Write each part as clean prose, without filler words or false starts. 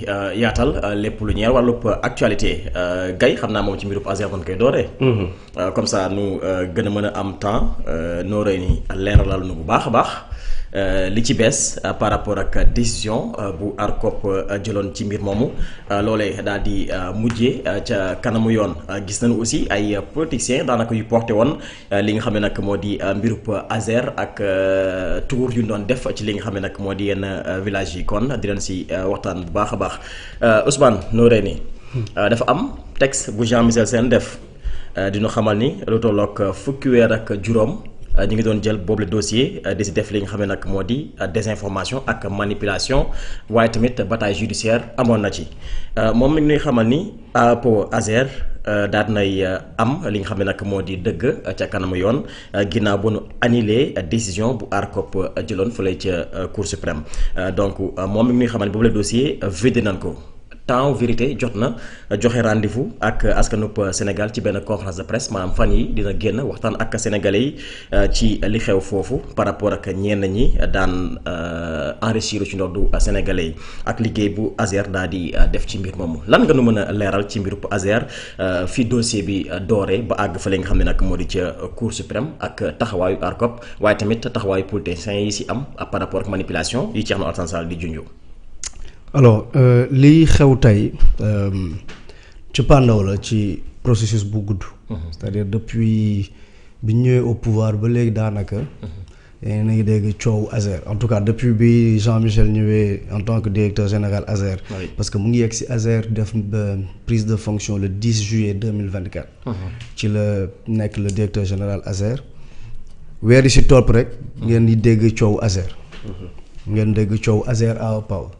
yaatal lépp lu ñeer wàllub actualité Gaye xam naa moom ci mbirub Azer dañ koy dooree. Comme ça nu gën a mën a am temps nooree ni leeralal nu bu baax a baax li ci bees par rapport ak décision bu ARCOP jëloon ci mbir moomu loolee daal di mujjee ca kanamu yoon gis nañu aussi ay politiciens daanaka yu porté woon li nga xam ne nag moo di mbirub Azer ak tour yu ñu doon def ci li nga xam ne nag moo di yenn village yi kon di leen si waxtaan bu baax a baax Ousmane Noreyni dafa am texte bu Jean-Michel Sène def dinu xamal ni lu tolloog fukki weer ak juróom ñu ngi doon jël boobu le dossier di si def li nga xam ne nag moo di désinformation ak manipulation waaye tamit bataille judiciaire amoon na ci moom mi ngi ñuy xamal ni APO Azer daal nay am li nga xam ne nag moo di dëgg ca kanamu yoon ginnaaw bu nu annulé décision bu ARCOP jëloon fële ca Cour suprême donc moom mi ngi ñuy xamal ni boobu le dossier vidé nañ ko. temps vérité jot na joxe rendez-vous ak askanub Sénégal ci benn conférence de presse maanaam fan yi dina génn waxtaan ak sénégalais yi ci li xew foofu par rapport ak ñenn ñi daan enrichir ci ndoddu sénégalais yi ak liggéey bu Azer daal di def ci mbir moomu lan nga nu mën a leeral ci mbirub Azer fi dossier bi dooree ba àgg fa li nga xam ne nag moo di ca Cour suprême ak taxawaayu ARCOP waaye tamit taxawaayu politiciens yi si am par rapport ak manipulation yi Thierno Alassane Sall di junju. Alors lii xew tey ci pandaw la ci processus bu gudd. C'est-à-dire depuis bi ñu ñëwee au pouvoir ba léegi daanaka. yéen a ngi dégg coow Azer en tout cas depuis bi Jean-Michel ñëwee en tant que directeur général Azer. Oui. Parce que mu ngi yegg si Azer def prise de fonction le 10 juillet 2024. ci la nekk le directeur général Azer. weer yi si topp rek. ngeen di dégg coow Azer. ngeen dégg coow Azer AOPAO.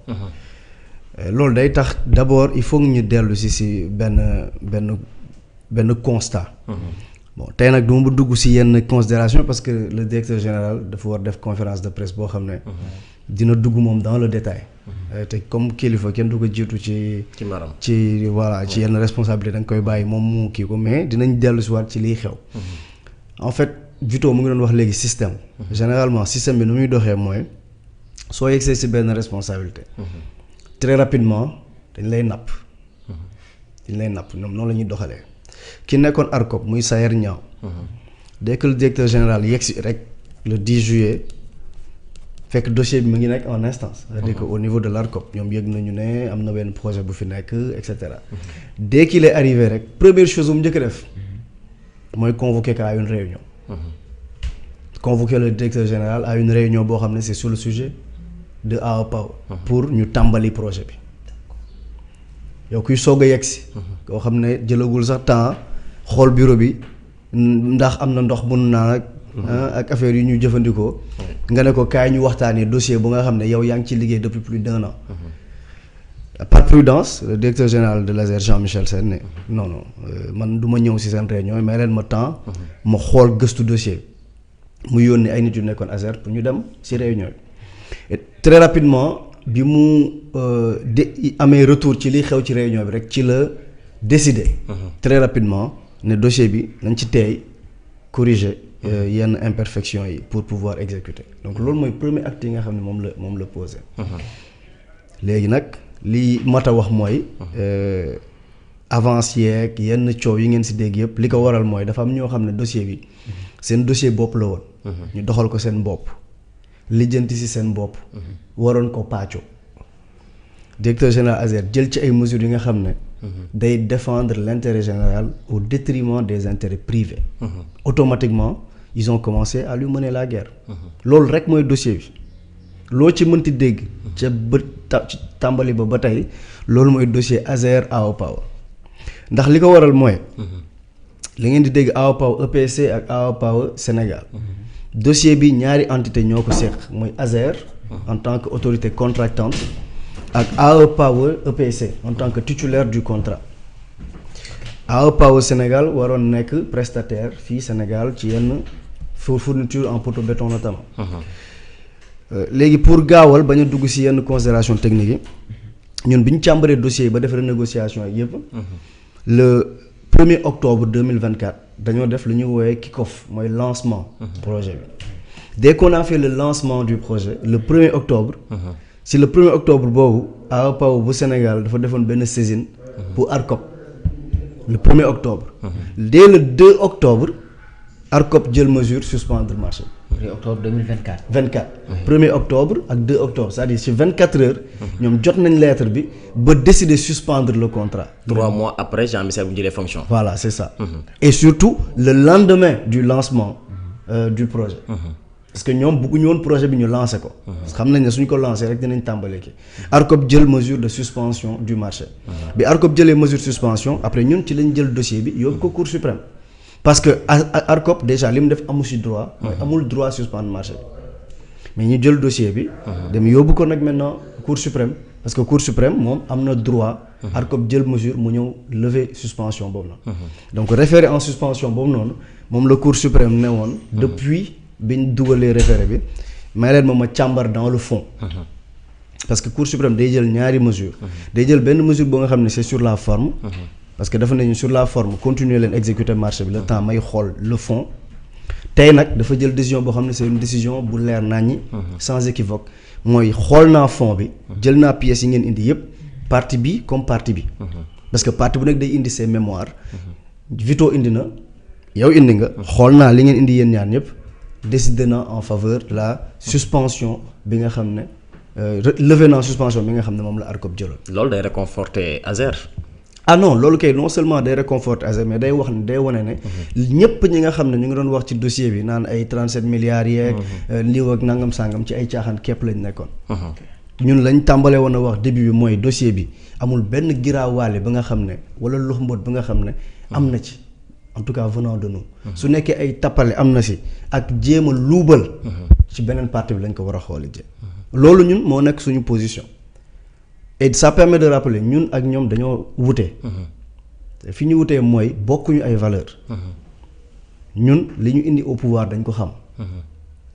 loolu day tax d'abord il faut ñu dellu si benn constat. Bon tey nag du ma dugg si yenn considération parce que le directeur général dafa war def conférence de presse boo xam ne. dina dugg moom dans le détail. te comme kilifa kenn du ko jiitu ci voilà ci yenn responsabilité da nga koy bàyyi moom mu kii ko mais dinañ dellu si waat ci liy xew. En fait Vito mu ngi doon wax léegi système. généralement système bi nu muy doxee mooy soo yegsee si benn responsabilité. très rapidement dañ lay napp ñoom noonu la ñuy doxalee ki nekkoon ARCOP muy Sayer Niang dès que le directeur général yegsi rek le 10 juillet fekk dossier bi mu ngi nekk en instance c'est-à-dire que au niveau de l'ARCOP ñoom yëg nañu ne am na benn projet bu fi nekk et cetera dès qu'il est arrivé rek première chose bu mu njëkk def mooy convoquer à une réunion convoquer le directeur général à une réunion boo xam ne c'est sur le sujet de AOPAO pour ñu tàmbali projet bi yow kuy soog a yegsi koo xam ne jëlagul sax temps xool bureau bi ndax am na ndox bu nu naan ak affaire yu ñu jëfandikoo nga ne ko kaay ñu waxtaanee dossier bu nga xam ne yow yaa ngi ci liggéey depuis plus d'1 an par prudence le directeur général de l'Azer Jean-Michel Sène ne non man du ma ñëw si seen réunion mais leen ma temps ma xool gëstu dossier mu yónni ay nit yu nekkoon Azer pour ñu dem si réunion bi et très rapidement bi mu amee retour ci li xew ci réunion bi rek ci la décider très rapidement ne dossier bi nañ ci teey corriger yenn imperfection yi pour pouvoir exécuter donc loolu mooy premier acte yi nga xam ne moom la posé léegi nag li mat a wax mooy avance yeeg yenn coow yi ngeen si dégg yëpp li ko waral mooy dafa am ñoo xam ne dossier bi seen dossier bopp la woon ñu doxal ko seen bopp lijjanti si seen bopp waroon ko pàccoo directeur général Azer jël ci ay mesures yi nga xam ne day défendre l'intérêt général au détriment des intérêts privés automatiquement ils ont commencé à lui mener la guerre loolu rek mooy dossier bi loo ci mënti dégg ca ci tàmbali ba tey loolu mooy dossier Azer AOPAO ndax li ko waral mooy li ngeen di dégg AOPAO EPC ak AOPAO Sénégal dossier bi ñaari entité ñoo ko seq mooy Azer en tant que autorité contractante ak AOPAO EPC en tant que titulaire du contrat AOPAO Sénégal waroon nekk prestataire fii Sénégal ci yenn fourniture en poteau béton notamment léegi pour gaawal bañ a dugg ci yenn considération technique yi ñun bi ñu càmbaree dossier yi ba def renégociation ak yëpp le 1er octobre 2024 dañoo def lu ñuy woowee kick-off mooy lancement projet bi dès qu'on a fait le lancement du projet le 1er octobre si le 1er octobre boobu AOPAO bu Sénégal dafa defoon benn saisine pour ARCOP le 1er octobre. Dès le 2 octobre ARCOP jël mesure suspendre marché bi. 1er octobre 2024. 24 1er octobre ak 2 octobre c'est-à-dire ci 24 heures. ñoom jot nañ lettre bi ba décider suspendre le contrat. 3 mois après Jean-Michel bu jëlee fonction. Voilà c'est ça. Et surtout le lendemain du lancement du projet. Parce que ñoom bëgguñu woon projet bi ñu lancé ko. parce que xam nañ ne suñ ko lancé rek dinañ tàmbale ki ARCOP jël mesure de suspension du marché. bi ARCOP jëlee mesure de suspension après ñun ci lañ jël dossier bi yóbbu ko Cour suprême. parce que ARCOP déjà li mu def amu si droit. mooy amul droit suspendre marché bi. mais ñu jël dossier bi. dem yóbbu ko nag maintenant Cour suprême parce que Cour suprême moom am na droit. ARCOP jël mesure mu ñëw lever suspension boobu noonu. donc référé en suspension boobu noonu moom la Cour suprême ne woon. depuis bi ñu dugalee référé bi may leen ma càmbar dans le fond. parce que Cour suprême day jël ñaari mesure day jël benn mesure boo nga xam ne c'est sur la forme. parce que dafa nañu sur la forme continuer leen exécuter marché bi le temps may xool le fond. tey nag dafa jël décision boo xam ne c'est une décision bu leer naññi. sans équivoque mooy xool naa fond bi. jël naa pièces yi ngeen indi yépp partie bi comme partie bi. parce que partie bu nekk day indi ses mémoires. Vito indi na yow indi nga. xool naa li ngeen indi yéen ñaar ñëpp. décidé na en faveur de la suspension bi nga xam ne levé na suspension bi nga xam ne moom la ARCOP jëloon. loolu day réconforter Azer. ah non loolu kay non seulement day réconforter Azer mais day wax ne day wane ne. ñëpp ñi nga xam ne ñu ngi doon wax ci dossier bi naan ay 37 milliards yeeg. lii ak nangam sangam ci ay caaxaan képp lañ nekkoon. ñun lañ tàmbalee woon a wax début bi mooy dossier bi amul benn giraawaale ba nga xam ne wala lox mboot ba nga xam ne. am na ci. en tout cas venant de nous. su nekkee ay tappale am na si ak jéem a luubal. ci beneen partie bi lañ ko war a xooli jë loolu ñun moo nekk suñu position. et ça permet de rappeler ñun ak ñoom dañoo wute. te fi ñu wutee mooy bokkuñu ay valeurs. ñun li ñu indi au pouvoir dañ ko xam.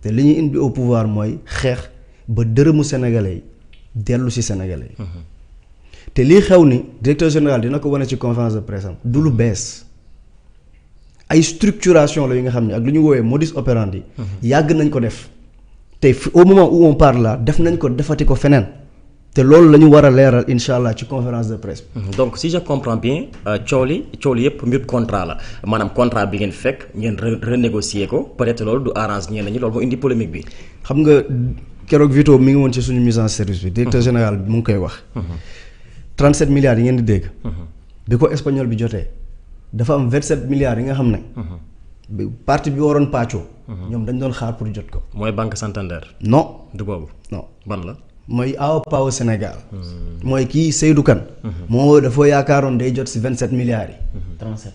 te li ñu indi au pouvoir mooy xeex ba dërëmu sénégalais yi dellu si sénégalais yi. te lii xew ni directeur général dina ko wane ci conférence de presse am du lu bees. ay structuration la yi nga xam ne ak lu ñu woowee modus operandi yàgg nañ ko def te au moment où on parle là def nañ ko defati ko feneen te loolu la ñu war a leeral incha allah ci conférence de presse. donc si je comprends bien coow li yëpp mbir contrat la maanaam contrat bi ngeen fekk ngeen renégocier ko peut-être loolu du arrange ñenn ñi loolu moo indi polémique bi. xam nga keroog Vito mi ngi woon ci suñu mise en service bi directeur général bi mu ngi koy wax. 37 milliards yi ngeen di dégg. bi ko espagnol bi jotee. dafa am 27 milliards yi nga xam ne. parti bi waroon pàccoo. ñoom dañ doon xaar pour jot ko. mooy Banque Santander. non du boobu. non ban la. mooy AOPAO Sénégal. mooy kii Seydou Kane. moo dafa yaakaaroon day jot si 27 milliards yi. 37.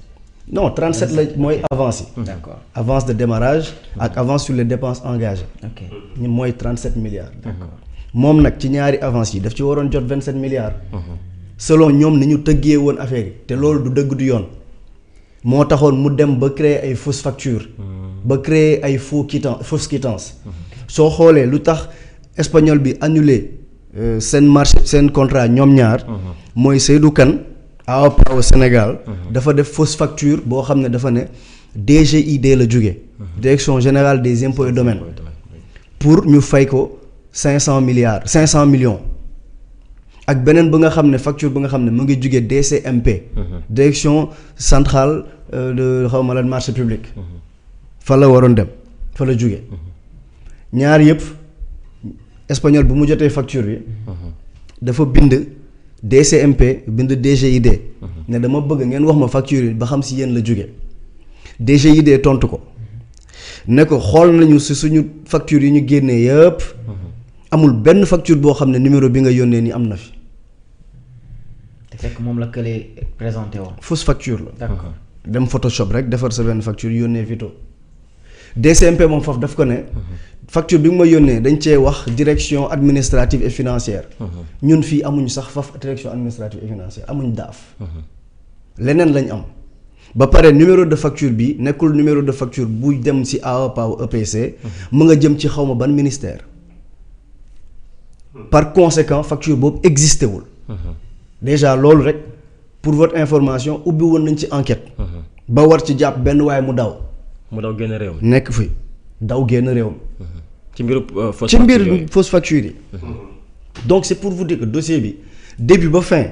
non 37 la mooy avance yi. d'accord avance de démarrage. ak avance sur les dépenses engagées. ok ñu mooy 37 milliards. d'accord moom nag ci ñaari avance yi daf ci waroon jot 27 milliards. selon ñoom ni ñu tëggee woon affaire yi te loolu du dëgg du yoon. moo taxoon mu dem ba créer ay fausses factures. ba créer ay fausses quittances. soo xoolee lu tax espagnol bi annulé seen marché seen contrat ñoom ñaar. mooy Seydou Kane AOPAO Sénégal. dafa def fausse facture boo xam ne dafa ne DGID la jóge direction générale des impôts et domaines. pour ñu fay ko 500 millions. ak beneen ba nga xam ne facture ba nga xam ne mu ngi jóge DCMP. direction centrale de xawma lan marché public. fa la waroon dem fa la jóge ñaar yëpp espagnol bu mu jotee facture bi. dafa bind DCMP bind DGID. ne dama bëgg ngeen wax ma facture yi ba xam si yéen la jóge DGID tontu ko. ne ko xool nañu si suñu facture yi ñu génnee yëpp. amul benn facture boo xam ne numéro bi nga yónnee ni am na fi. te fekk moom la kële présenté woon. fausse facture la. d'accord dem Photoshop rek defar sa benn facture yónnee Vito. DCMP moom foofu daf ko ne. facture bi nga ma yónnee dañ cee wax direction administrative et financière. ñun fii amuñ sax faf direction administrative et financière amuñ daaf. leneen lañ am. ba pare numéro de facture bi nekkul numéro de facture buy dem ci AOPAO EPC. mu nga jëm ci xawma ban ministère. par conséquent facture boobu existé wul. déjà loolu rek pour votre information ubbi woon nañ ci enquête. ba war ci jàpp benn waaye mu daw. mu daw génn réew mi. nekk fi daw génn réew mi. ci mbiru fausse ci facture mbir fausse facture yi. donc c'est pour vous dire que dossier bi début ba fin.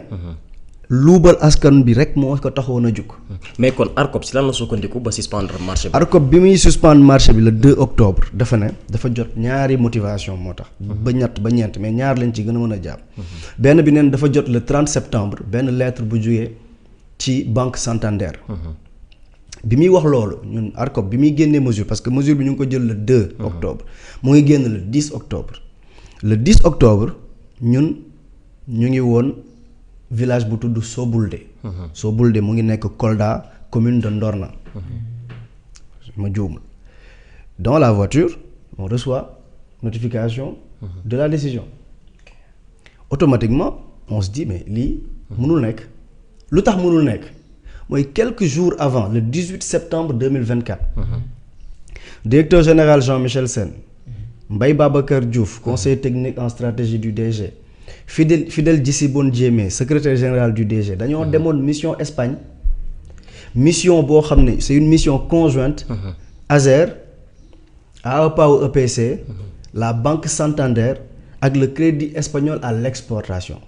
luubal askan bi rek moo ko taxoon a jóg. mais kon ARCOP si lan la sukkandiku ba suspendre marché bi. ARCOP bi muy suspendre marché bi le 2 octobre dafa ne dafa jot ñaari motivation moo tax. ba ñett ba ñeent mais ñaar lañ ci gën a mën a jàpp. benn bi neen dafa jot le 30 septembre benn lettre bu jugee ci banque Santander. bi muy wax loolu ñun ARCOP bi muy génnee mesure parce que mesure bi ñu ngi ko jël le 2 octobre mu ngi génn le 10 octobre le 10 octobre ñun ñu ngi woon village bu tudd Sobulde. Sobulde mu ngi nekk Kolda commune de Ndorna. ma juumul dans la voiture on reçoit notification de la décision automatiquement on se dit mais lii mënul nekk lu tax mënul nekk mooy quelques jours avant le 18 septembre 2024 directeur général Jean-Michel Sène Mbaye Babacar Diouf conseiller technique en stratégie du DG Fidèle Djissibone Diémé secrétaire général du DG dañoo demoon mission Espagne mission boo xam ne c'est une mission conjointe ASER AEPAO EPC la banque Santander ak le crédit espagnol à l'exportation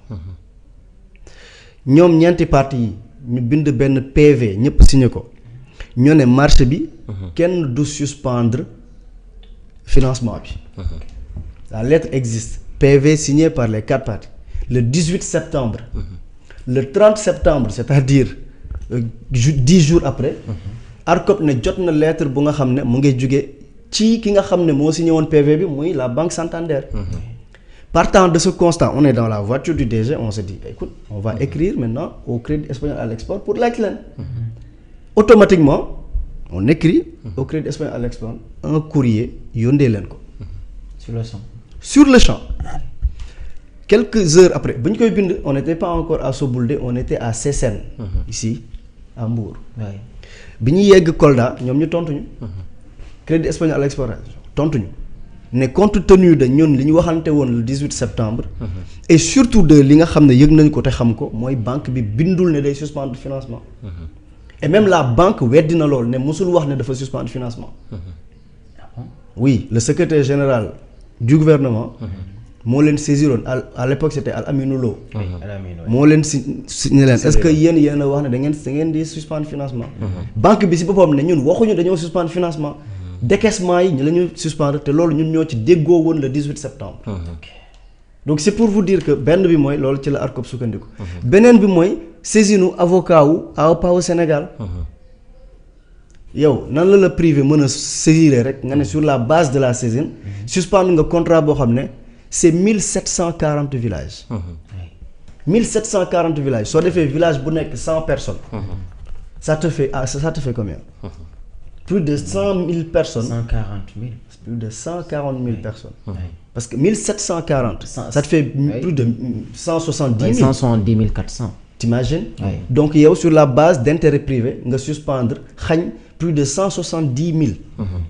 ñoom ñeenti parties yi ñu bind benn PV ñëpp signé ko ñoo ne marché bi kenn du suspendre financement bi la lettre existe PV signé par les 4 parties le 18 septembre le 30 septembre c'est-à-dire 10 jours après ARCOP ne jot na lettre bu nga xam ne mu ngi jóge ci ki nga xam ne moo signé woon PV bi muy la banque Santander. Partant de ce constat on est dans la voiture du DG on se dit écoute on va écrire maintenant au crédit espagnol à l'export pour laaj leen automatiquement on écrit au crédit espagnol à l'export un courrier yóndee leen ko sur le champ quelques heures après bu ñu koy bind on n'était pas encore à Sobulde on était à Sessène ici à Mbour bi ñu yegg Kolda ñoom ñu tontuñu crédit espagnol à l'exportation tontuñu ne compte tenu de ñun li ñu waxante woon le 18 septembre et surtout de li nga xam ne yëg nañ ko te xam ko mooy banque bi bindul ne day suspendre financement et même la banque weddi na loolu ne mosul wax ne dafa suspendre financement oui le secrétaire général du gouvernement moo leen saisiroon à l'époque c'était Al Aminou Lo moo leen si ne leen est-ce que yéen a wax ne da ngeen di suspendre financement banque bi si boppam ne ñun waxuñu dañoo suspendre financement décaissement yi ñu la ñu suspendre te loolu ñun ñoo ci déggoo woon le 18 septembre donc c'est pour vous dire que benn bi mooy loolu ci la ARCOP sukkandiku beneen bi mooy saisinu avocat wu AEPAO Sénégal yow nan la privé mën a saisir rek nga ne sur la base de la saisine suspendre nga contrat boo xam ne c'est 1740 villages 1740 villages soo defee village bu nekk 100 personnes ça te fait combien plus de 100 000 personnes 140 000 plus de 140 000 personnes parce que 1740 ça te fait plus de 170 000 170 400 t'imagines donc yow sur la base d'intérêt privé nga suspendre xañ plus de 170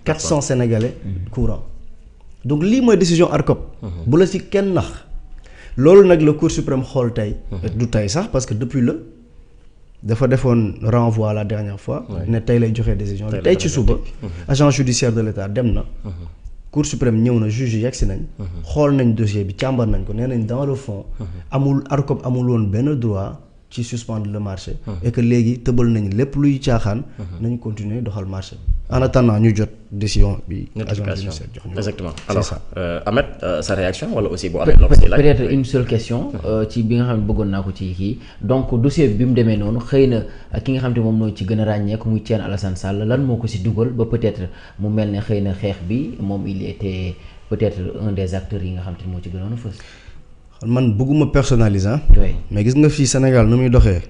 400 sénégalais courants donc lii mooy décision ARCOP bu la ci kenn nax loolu nag la Cour suprême xool tey du tey sax parce que depuis dafa defoon renvoi la dernière fois ne tey lay joxee décision bi tey ci suba agent judiciaire de l'État dem na Cour suprême ñëw na juge yegsi nañ xool nañ dossier bi càmbar nañ ko nee nañ dans le fond amul ARCOP amul woon benn droit ci suspendre le marché et que léegi tëbal nañ lépp luy caaxaan nañ continuer doxal marché en attendant ñu jot décision bi agent judiciaire jox ñu exactement alors Ahmed sa réaction wala aussi boo amee peut-être une seule question ci bi nga xam ne bëggoon naa ko ci kii donc dossier bi mu demee noonu xëy na ki nga xam te moom noo ci gën a ràññeeku muy Thierno Alassane Sall lan moo ko si dugal ba peut-être mu mel ne xëy na xeex bi moom il était peut-être un des acteurs yi nga xam te moo ci gënoon a fës man bëgguma personnaliser mais gis nga fii Sénégal nu muy doxee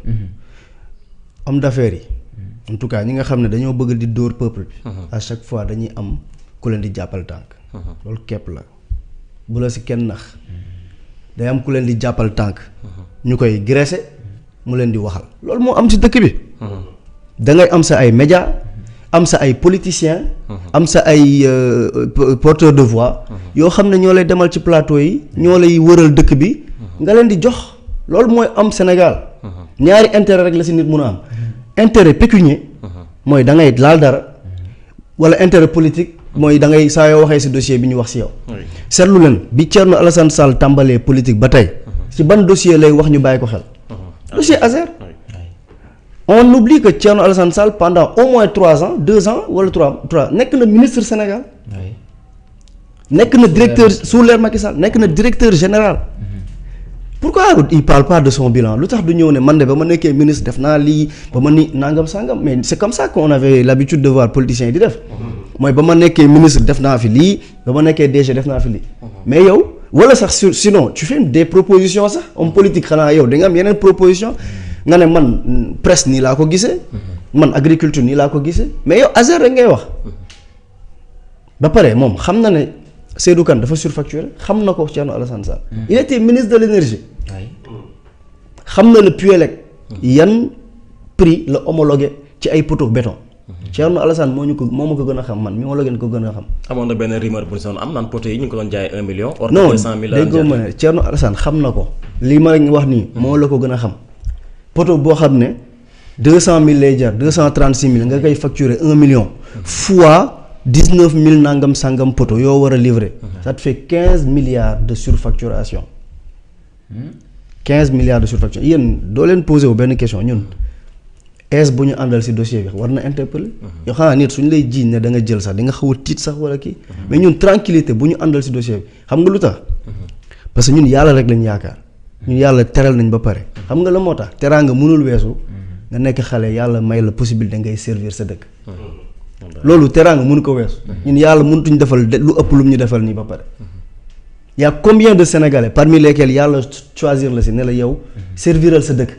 homme d'affaires yi en tout cas ñi nga xam ne dañoo bëgg di dóor peuple bi à chaque fois dañuy am ku leen di jàppal tànk loolu képp la bu la si kenn nax day am ku leen di jàppal tànk ñu koy graisser mu leen di waxal loolu moo am si dëkk bi da ngay am sa ay médias am sa ay politiciens am sa ay porteurs de voix yoo xam ne ñoo lay demal ci plateau yi ñoo lay wëral dëkk bi nga leen di jox loolu mooy am Sénégal ñaari intérêt rek la si nit mun a am intérêt pécunier mooy da ngay laal dara wala intérêt politique mooy da ngay saa yoo waxee si dossier bi ñu wax si yow. seetlu leen bi Thierno Alassane Sall tàmbalee politique ba tey ci ban dossier lay wax ñu bàyyi ko xel. dossier Azer. On oublie que Thierno Alassane Sall pendant au moins 3 ans 2 ans wala 3 nekk na ministre Sénégal. nekk na directeur sous l'ère Macky Sall nekk na directeur général. Pourquoi il parle pas de son bilan lu tax du ñëw ne man de ba ma nekkee ministre def naa lii ba ma ni nangam sangam mais c'est comme ça qu'on avait l'habitude de voir politiciens yi di def. mooy ba ma nekkee ministre def naa fi lii ba ma nekkee DG def naa fi lii. mais yow wala sax sinon tu fais des propositions sax homme politique xanaa yow da nga am yeneen proposition nga ne man presse nii laa ko gisee. man agriculture nii laa ko gisee mais yow Azer rek ngay wax. ba pare moom xam na ne Seydou Kane dafa surfacturé xam na ko Thierno Alassane Sall. il était ministre de l'énergie. xam na le Puelec. yan prix la homologué ci ay poteaux béton. Thierno Alassane moo ma ko gën a xam man mi ma la gën ko gën a xam. amoon na benn rumeur bu ñu soon am naan poteaux yi ñu ngi ko doon jaayee 1 million. or 200 000 non déggoo ma ne Thierno Alassane xam na ko lii ma wax nii. moo la ko gën a xam. poteau boo xam ne 200 000 lay jar 236 000 nga koy facturer 1 million. fois 19 000 nangam sangam poteau yoo war a livrer. ça te fait 15 milliards de surfacturation. 15 milliards de surfacturation yéen doo leen posé wu benn question ñun. est bu ñu àndal ci dossier bi war na interpeller. yoo xanaa nit suñu lay jiiñ ne da nga jël sax di nga xaw a tiit sax wala kii. mais ñun tranquillité bu ñu àndal ci dossier bi xam nga lu tax. parce que ñun yàlla rek lañ yaakaar. ñun yàlla teral nañ ba pare. xam nga la moo tax teraanga mënul weesu. nga nekk xale yàlla may la possibilité ngay servir sa dëkk. loolu teraanga mënu ko weesu. ñun yàlla mënutuñ defal lu ëpp lu ñu defal nii ba pare. y a combien de Sénégalais parmi lesquels yàlla choisir la ci ne la yow serviral sa dëkk.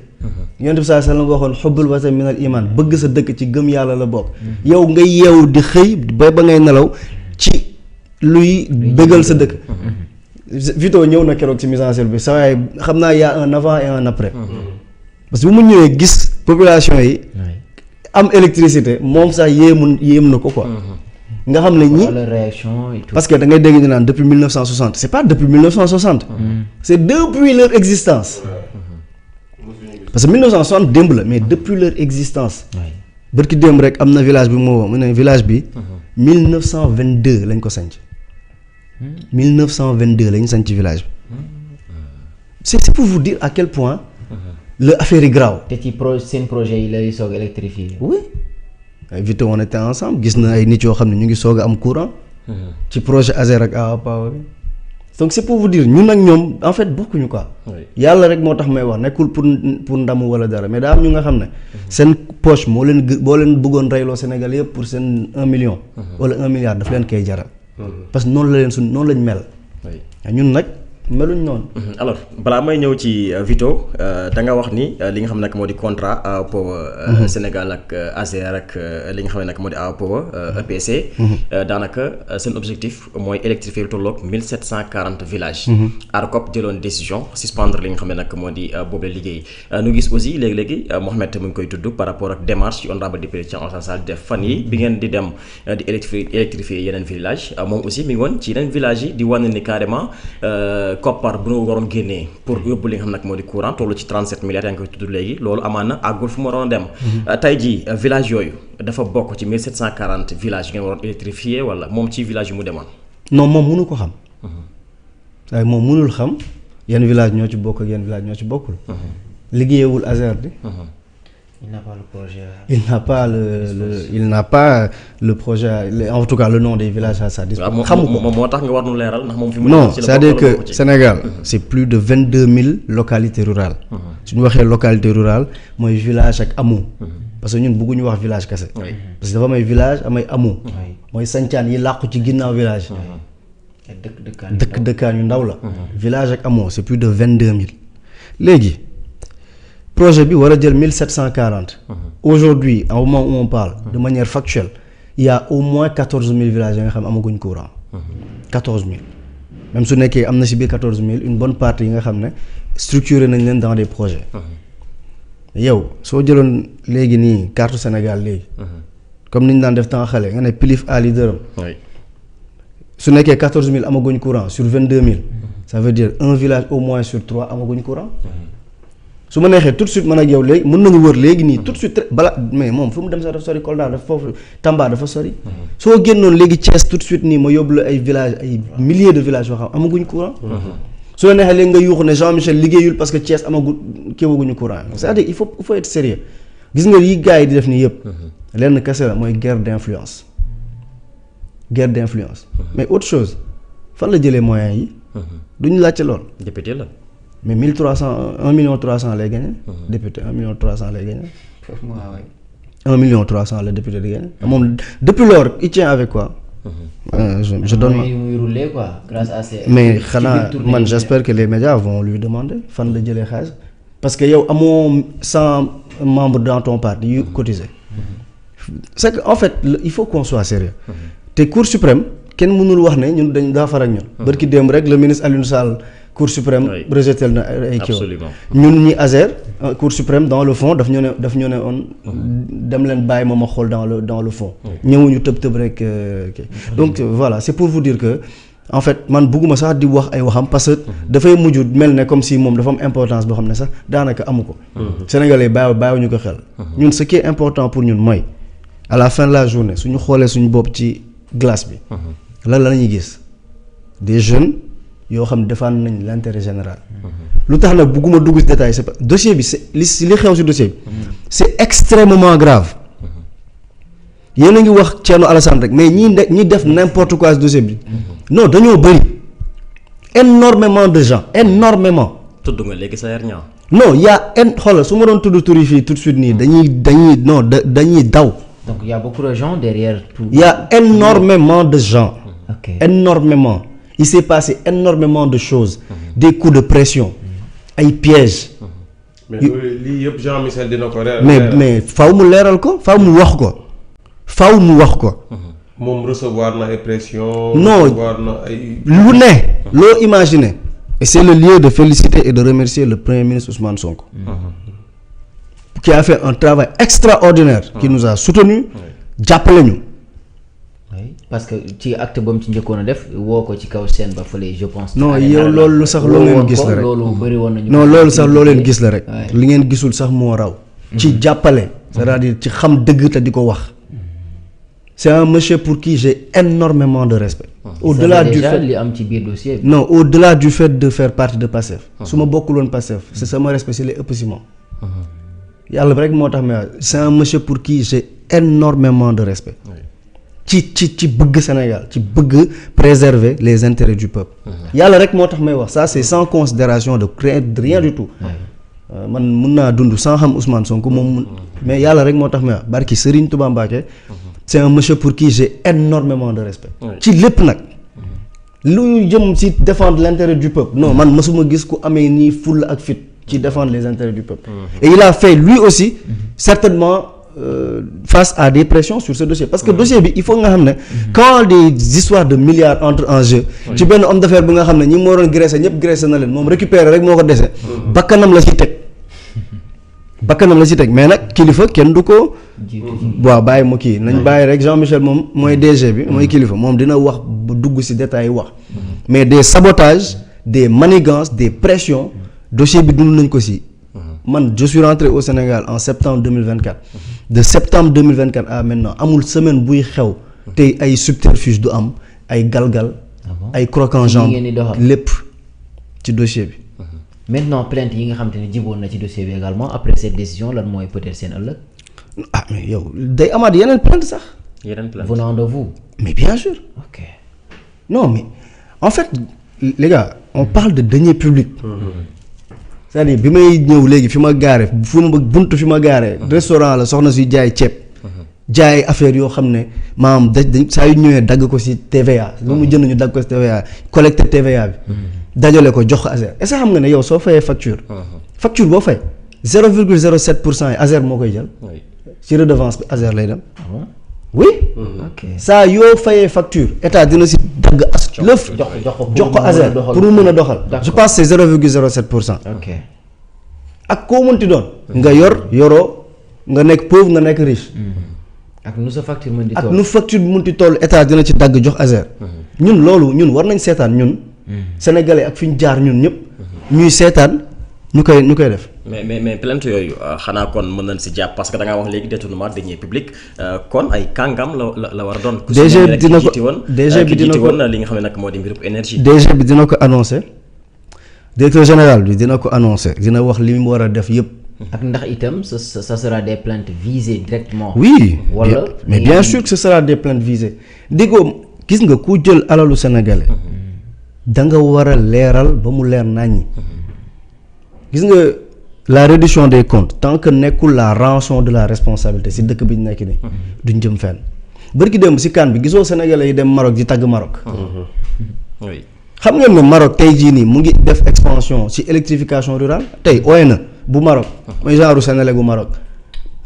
yonent bi saa sallam nga waxoon xubbul watan minal iman bëgg sa dëkk ci gëm yàlla la bokk. yow nga yeewu di xëy ba ngay nelaw ci luy bëggal sa dëkk. Vito ñëw na keroog ci mise en scène bi saa waay xam naa y a un avant et un après. parce que bu mu ñëwee gis population yi. am électricité moom sax yéem na ko quoi. nga xam ne ñi parce que da ngay dégg ñu naan depuis 1960 c'est pas depuis 1960. c'est depuis leur existence. parce que 1960 démb la mais depuis leur existence. bërki démb rek am na village bi moo mu ne village bi. 1922 lañ ko sanc. 1922 lañ sanc village bi. c'est pour vous dire à quel point. le affaire yi grave. te ci seen projet yi lay soog électrifié. oui. ay Vito on était ensemble gis na ay nit yoo xam ne ñu ngi soog a am courant. ci projet Azer ak Awa Power bi. donc c'est pour vous dire ñun ak ñoom en fait bokkuñu quoi. yàlla rek moo tax may wax nekkul pour ndamu wala dara mais daa am ñu nga xam ne. seen poche boo leen bëggoon reyloo Sénégal yëpp pour seen 1 million. wala 1 milliard daf leen koy jaral. parce que noonu la leen noonu lañ mel. ñun nag meluñ noonu. alors balaa may ñëw ci Vito da nga wax ni li nga xam ne nag moo di contrat Awa Power Sénégal ak Azer ak li nga xam ne nag moo di Awa Power EPC. daanaka seen objectif mooy électrifier lu tolloog 1740 villages. ARCOP jëloon décision suspendre li nga xam ne nag moo di boobule liggéey nu gis aussi léegi-léegi Mohamed mu ngi koy tudd par rapport ak démarche yu honorable député Thierno Alassane Sall def fan yi bi ngeen di dem di électrifier yeneen village moom aussi mi ngi woon ci yeneen villages yi di wane ni carrément. koppar bu ñu waroon génnee pour yóbbu li nga xam nag moo di courant tollu ci 37 milliards yaa ngi koy tudd léegi loolu amaan na àggul fu mu waroon a dem. tey jii village yooyu dafa bokk ci 1740 villages yi ngeen waroon électrifier wala moom ci village yu mu demoon. non moom mënu ko xam. waaye moom mënul xam yenn village ñoo ci bokk ak yenn village ñoo ci bokkul. liggéeyewul Azer bi. il n'a pas le projet. Il n'a pas le projet en tout cas le nom des villages à sa disposition. xamu ko moo tax nga war nu leeral ndax moom fi mu. non c'est-à-dire que Sénégal c'est plus de 22 000 localités rurales. suñu waxee localité rurale mooy village ak hameau. parce que ñun bëgguñu wax village kese. parce que dafa may village amay hameau. mooy sancaan yi làqu ci ginnaaw village. dëkkaan yu ndaw la. village ak hameau c'est plus de 22 000 léegi. projet bi war a jël 1740. aujourd'hui au moment où on parle. de manière factuelle il y a au moins 14 000 villages yi nga xam amaguñ courant. 14 000 même su nekkee am na ci biir 14 000 une bonne partie yi nga xam ne structuré nañ leen dans des projets. yow soo jëloon léegi nii carte Sénégal léegi. comme ni ñu daan def temps xale nga ne pilif ali dërëm. su nekkee 14 000 amaguñ courant sur 22 000. ça veut dire un village au moins sur 3 amaguñ courant. su ma neexee tout de suite man ak yow léegi mën nañu wër léegi nii tout de suite bala mais moom fu mu dem sax dafa sori Kolda dafa foofu Tamba dafa sori. soo génnoon léegi Thiès tout de suite nii ma yóbbu la ay villages ay milliers de villages yoo xam amaguñ courant. su la neexee léegi nga yuuxu ne Jean-Michel liggéeyul parce que Thiès kéewaguñu courant c'est-à-dire il faut être sérieux gis nga yi gars yi di def nii yëpp. lenn kese la mooy guerre d'influence. mais autre chose fan la jëlee moyens yi. duñu laajte lool. député la. mais 1 million 300 lay gagné. député 1 million 300 lay gagné. 1 million 300 la député di gagné. moom depuis lors il tient avec quoi. je donne grâce à ces. mais xanaa man j'espère que les médias vont lui demander fan la jëlee xaalis parce que yow amoo 100 membres dans ton parti yu cotisé. c'est que en fait il faut qu'on soit sérieux te Cour suprême kenn mënul wax ne ñun dañ daa far ak ñun. barki démb rek le ministre Alioune Sall. Cour suprême rejeté na ay kii ñun ñi ASER Cour suprême dans le fond daf ñu ne on dem leen bàyyi ma xool dans le fond ñëwuñu tëb rek donc voilà c'est pour vous dire que en fait man bëgguma sax di wax ay waxam parce que dafay mujj mel ne comme si moom dafa am importance boo xam ne sax daanaka amu ko sénégalais bàyyiwuñu ko xel ñun ce qui est important pour ñun mooy à la fin de la journée suñu xoolee suñu bopp ci glace bi lan la ñuy gis des jeunes yoo xam défendre nañ l'intérêt général. lu tax nag bugguma dugg ci détail c'est pas dossier bi c'est li xew ci dossier bi. c'est extrêmement grave. yéen a ngi wax Thierno Alassane rek mais ñi def n'importe quoi ci dossier bi. non dañoo bëri. énormément de gens énormément. tudd nga léegi sa ñaaw. non xoolal su ma doon tudd tur yi fii tout de suite nii dañuy daw. donc il y a beaucoup de gens derrière tout. Il y a énormément de gens. Okay. Énormément. Il s'est passé énormément de choses. Des coups de pression. Ay pièges. mais lii yëpp Jean-Michel dina ko leeral. mais faaw mu leeral ko faaw mu wax ko. moom recevoir na ay pression. non recevoir na ay. lu ne. loo imaginer. et c'est le lieu de féliciter et de remercier le premier ministre Ousmane Sonko. qui a fait un travail extraordinaire. qui nous a soutenus. jàppale ñu. parce que ci acte ba mu ci njëkkoon a def woo ko ci kaw scène ba fële je pense. non yow loolu sax loo leen gis la rek loolu bëri woon nañu. non loolu sax loo leen gis la rek. li ngeen gisul sax moo raw. ci jàppale. c'est-à-dire ci xam dëgg te di ko wax. c'est un monsieur pour qui j'ai énormément de respect. au-delà du fait li am ci biir dossier bi. non au-delà du fait de faire partie de Pastef. su ma bokkuloon Pastef c'est sama respect si les ëpp si moom. yàlla rek moo tax mais c'est un monsieur pour qui j'ai énormément de respect. ci bëgg Sénégal ci bëgg préserver les intérêts du peuple. yàlla rek moo tax may wax ça c'est sans considération de rien du tout. man mun naa dund sans xam Ousmane Sonko moom mais yàlla rek moo tax may wax barki Serigne Touba Mbacké c'est un monsieur pour qui j'ai énormément de respect. ci lépp nag. lu jëm ci défendre l'intérêt du peuple non man mësuma gis ku amee nii fulla ak fit ci défendre les intérêts du peuple. et il a fait lui aussi certainement. Face à des pressions sur ce dossier parce que dossier bi il faut nga xam ne quand des histoires de milliards entrent en jeu ci benn homme d'affaires bi nga xam ne ñi moo doon graissé ñëpp graissé na leen moom récupérer rek moo ko dese bakkanam la ci teg mais nag kilifa kenn du ko waaw bàyyi mu kii nañ bàyyi rek Jean-Michel moom mooy DG bi mooy kilifa moom dina wax bu dugg ci détails yi wax mais des sabotages des manigances des pressions dossier bi dund nañ ko ci man je suis rentré au Sénégal en septembre 2024 de septembre 2024 à maintenant amul semaine buy xew te ay subterfuge du am ay galgal ay croc en jambe lépp ci dossier bi. maintenant plainte yi nga xam te ne jiboon na ci dossier bi également après cette décision lan mooy peut-être seen ëllëg. ah mais yow day amaat yeneen plainte sax. yeneen plainte venant de vous. mais bien sûr. ok non mais en fait les gars on parle de deniers publics. c'est-à-dire bi may ñëw léegi fi ma gaare buntu fi ma gaare restaurant la soxna si jaay ceeb jaay affaire yoo xam ne maam dañ saa yu ñëwee dagg ko si TVA lu mu jënd ñu dagg ko si TVA collecté TVA bi dajale ko jox ko ASER est-ce que xam nga ne yow soo fayee facture boo fay 0,07% yi ASER moo koy jël ci redevance bi ASER lay dem oui saa yoo fayee facture état dina si dagg as lëf jox ko ASER pour mu mën a doxal je pense c'est 0,07%. ok ak koo mënti doon nga yoroo nga nekk pauvre nga nekk riche ak nu sa facture mën di toll ak nu facture bi mënti toll état dina ci dagg jox ASER ñun loolu ñun war nañ seetaan ñun sénégalais ak fi ñu jaar ñun ñëpp ñuy seetaan ñu koy def mais plainte yooyu xanaa kon mën nañ si jàpp parce que da ngaa wax léegi détournement de deniers publics kon ay kàngam la war a doon. DG bi dina ko DG bi dina ko li nga xam ne nag moo di mbirub énergie. DG bi dina ko annoncé directeur général bi dina ko annoncé dina wax li mu war a def yëpp. ak ndax itam ça sera des plaintes visées directement. oui wala mais bien sûr que ce sera des plaintes visées déggoo gis nga ku jël alalu sénégalais da nga war a leeral ba mu leer naññi gis nga la reddition des comptes tant que nekkul la rançon de la responsabilité si dëkk bi ñu nekk nii duñ jëm fenn bërki démb si kan bi gisoo sénégalais yi dem Maroc di tagg Maroc. oui xam ngeen ne Maroc tey jii nii mu ngi def expansion ci électrification rurale tey ONE bu Maroc mooy genre Sénégal bu Maroc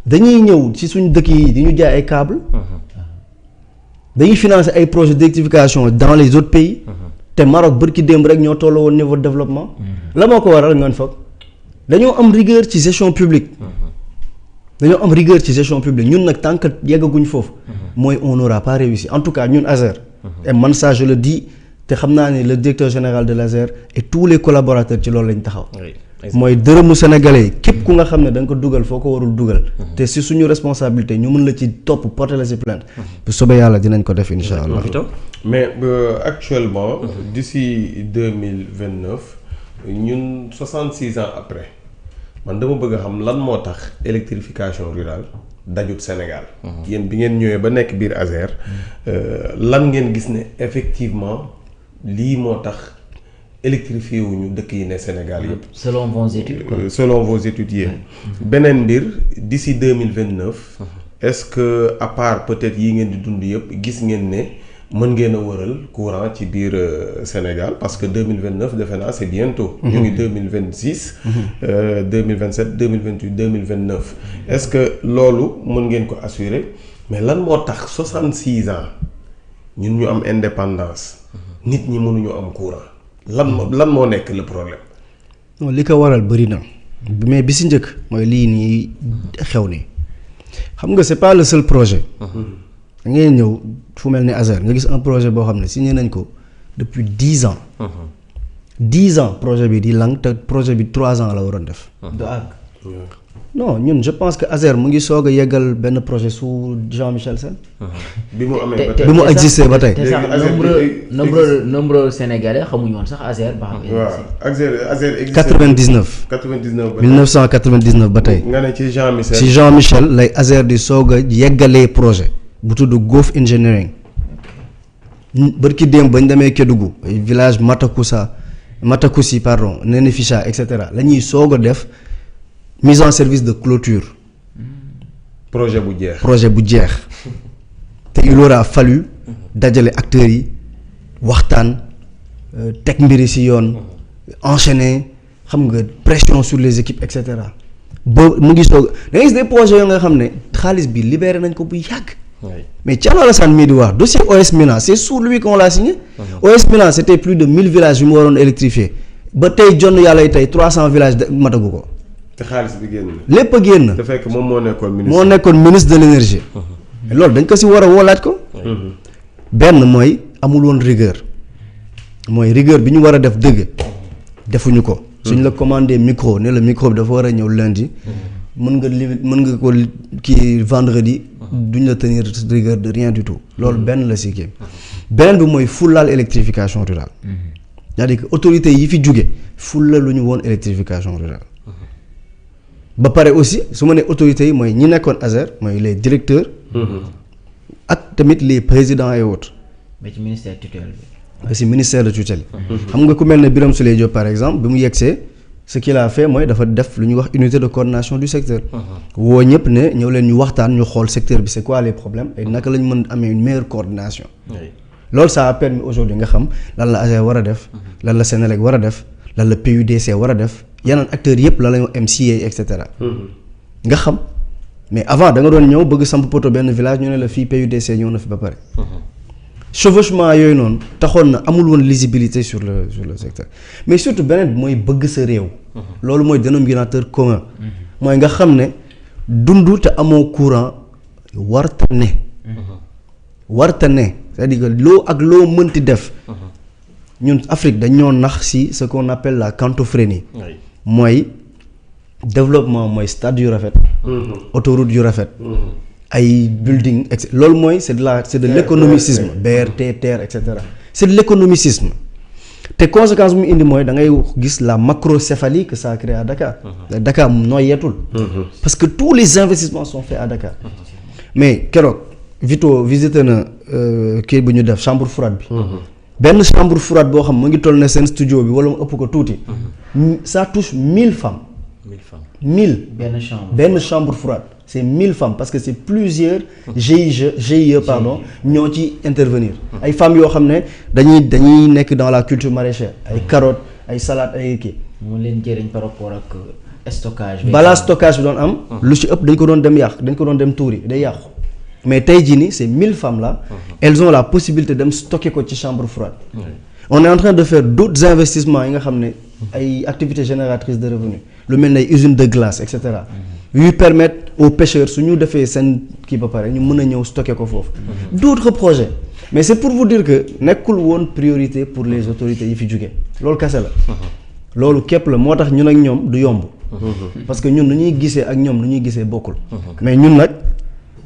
dañuy ñëw ci suñu dëkk yi di ñu jaay ay câble dañuy financer ay projets d'électrification dans les autres pays te Maroc bërki démb rek ñoo tolloo woon niveau de développement la moo ko waral ngeen foog dañoo am rigueur ci gestion publique dañoo am rigueur ci gestion publique ñun nag tant que yeggaguñ foofu mooy on n'aura pas réussi en tout cas ñun ASER et man ça je le dis te xam naa ne le directeur général de l'ASER et tous les collaborateurs ci loolu lañ taxaw mooy dërëmu sénégalais yi képp ku nga xam ne da nga ko dugal foo ko warul dugal te si suñu responsabilité ñu mën la ci topp porter la ci plainte bu soobee yàlla dinañ ko def insha allah mais actuellement d'ici 2029 ñun 66 ans après man dama bëgg a xam lan moo tax électrification rurale dajut Sénégal yéen bi ngeen ñëwee ba nekk biir ASER lan ngeen gis ne effectivement lii moo tax électrifié wuñu dëkk yi ne Sénégal yëpp. selon vos études quoi. Selon vos études yéen. beneen mbir d'ici 2029. est-ce que à part peut-être yi ngeen di dund yëpp gis ngeen ne mën ngeen a wëral courant ci biir Sénégal parce que 2029 defe naa c'est bientôt. ñu ngi 2026. 2027 2028 2029. est-ce que loolu mën ngeen ko assurer mais lan moo tax 66 ans ñun ñu am indépendance. nit ñi mënuñu am courant. lan moo nekk le problème. non li ko waral bëri na mais bi si njëkk mooy lii nii xew ni xam nga c'est pas le seul projet. da ngay ñëw fu mel ni ASER nga gis un projet boo xam ne signé nañ ko depuis 10 ans. 10 ans projet bi di lang te projet bi 3 ans la waroon def. du àgg. non ñun je pense que ASER mu ngi soog a yeggal benn projet sous Jean-Michel Sène. bi mu amee ba tey bi mu existé ba tey. te sax nombreux Sénégalais xamuñu woon sax ASER ba xam. waaw ASER existé 99. 99 ba 1999 ba tey. nga ne ci Jean-Michel. ci Jean-Michel lay ASER di soog a yeggalee projet bu tudd Golf Engineering bërki démb bañ demee Kédougou village Matakoussi pardon Nénéficha et cetera la ñuy soog a def. mise en service de clôture. projet bu jeex. te il aura fallu dajale acteurs yi waxtaan teg mbiri ci yoon enchaîner xam nga pression sur les équipes et cetera ba mu ngi soog da ngay gis des projets yoo nga xam ne xaalis bi libéré nañ ko bu yàgg. mais Thierno Alassane mii di wax dossier OS Mina c'est sous lui qu'on l'a signé. OS Mina c'était plus de 1000 villages yu mu waroon électrifier ba tey jonn yàlla tey 300 villages matagu ko. te xaalis bi génn. lépp a génn. te fekk moom moo nekkoon ministre de l'énergie. loolu dañ ko ci war a woolaat ko. benn mooy amul woon rigueur mooy rigueur bi ñu war a def dëgg defuñu ko. suñ la commandé micro ne la micro bi dafa war a ñëw lundi. mën nga ko kii vendredi. duñ la tenir rigueur de rien du tout. loolu benn la ci kii. beneen bi mooy fullaal électrification rurale. c'est-à-dire que autorités yi fi jóge fulla lu ñu woon électrification rurale. ba pare aussi su ma nee autorités yi mooy ñi nekkoon ASER mooy les directeurs. ak tamit les présidents et autres. ba ci ministère tutelle bi. aussi ministère de tutelle. xam nga ku mel ne Birame Souleye Diop par exemple bi mu yegsee ce qu'il a fait mooy dafa def lu ñuy wax unité de coordination du secteur. woo ñëpp ne ñëw leen ñu waxtaan ñu xool secteur bi c'est quoi les problèmes et naka lañ mën amee une meilleure coordination. loolu ça a permis aujourd'hui nga xam lan la ASER war a def. lan la Sénélec war a def. lan la PUDC war a def yeneen acteurs yëpp la lañu MCA et cetera. nga xam mais avant da nga doon ñëw bëgg samp poto benn village ñu ne la fii PUDC ñëw na fi ba pare. chevauchement yooyu noonu taxoon na amul woon lisibilité sur le secteur mais surtout beneen bi mooy bëgg sa réew. loolu mooy dénominateur commun. mooy nga xam ne dund te amoo courant warta ne. warta ne c'est-à-dire que loo mënti def. ñun Afrique dañoo nax ci ce qu'on appelle la cantophrénie. mooy développement mooy stade yu rafet. autoroute yu rafet. ay building loolu mooy c'est de l'économicisme BRT TER et cetera c'est de l'économicisme te conséquence mu indi mooy da ngay gis la macrocéphalie que ça crée à Dakar. Dakar noyeetul. parce que tous les investissements sont faits à Dakar. mais keroog Vito visité na kii bu ñu def chambre froide bi. benn chambre froide boo xam mu ngi toll ne seen studio bi wala mu ëpp ko tuuti. ça touche 1000 femmes. 1000 benn chambre froide. c'est 1000 femmes parce que c'est plusieurs GIE pardon ñoo ci intervenir ay femmes yoo xam ne dañuy nekk dans la culture maraîchère ay carottes ay salades ay kii. mu leen jëriñ par rapport ak stockage. balaa stockage bi doon am. lu ci ëpp dañ ko doon dem yàq dañ ko doon dem tuuri day yàqu. mais tey jii nii ces 1000 femmes là. elles ont la possibilité dem stocker ko ci chambre froide. on est en train de faire d'autres investissements yi nga xam ne ay activités génératrices de revenus lu mel ne ay usines de glace et cetera. yuy permettre aux pêcheurs su ñu defee seen kii ba pare ñu mën a ñëw stocker ko foofu. d'autres projets mais c'est pour vous dire que nekkul woon priorité pour les autorités yi fi jóge loolu kese la. loolu képp la moo tax ñun ak ñoom du yomb. parce que ñun nu ñuy gisee ak ñoom nu ñuy gisee bokkul. mais ñun nag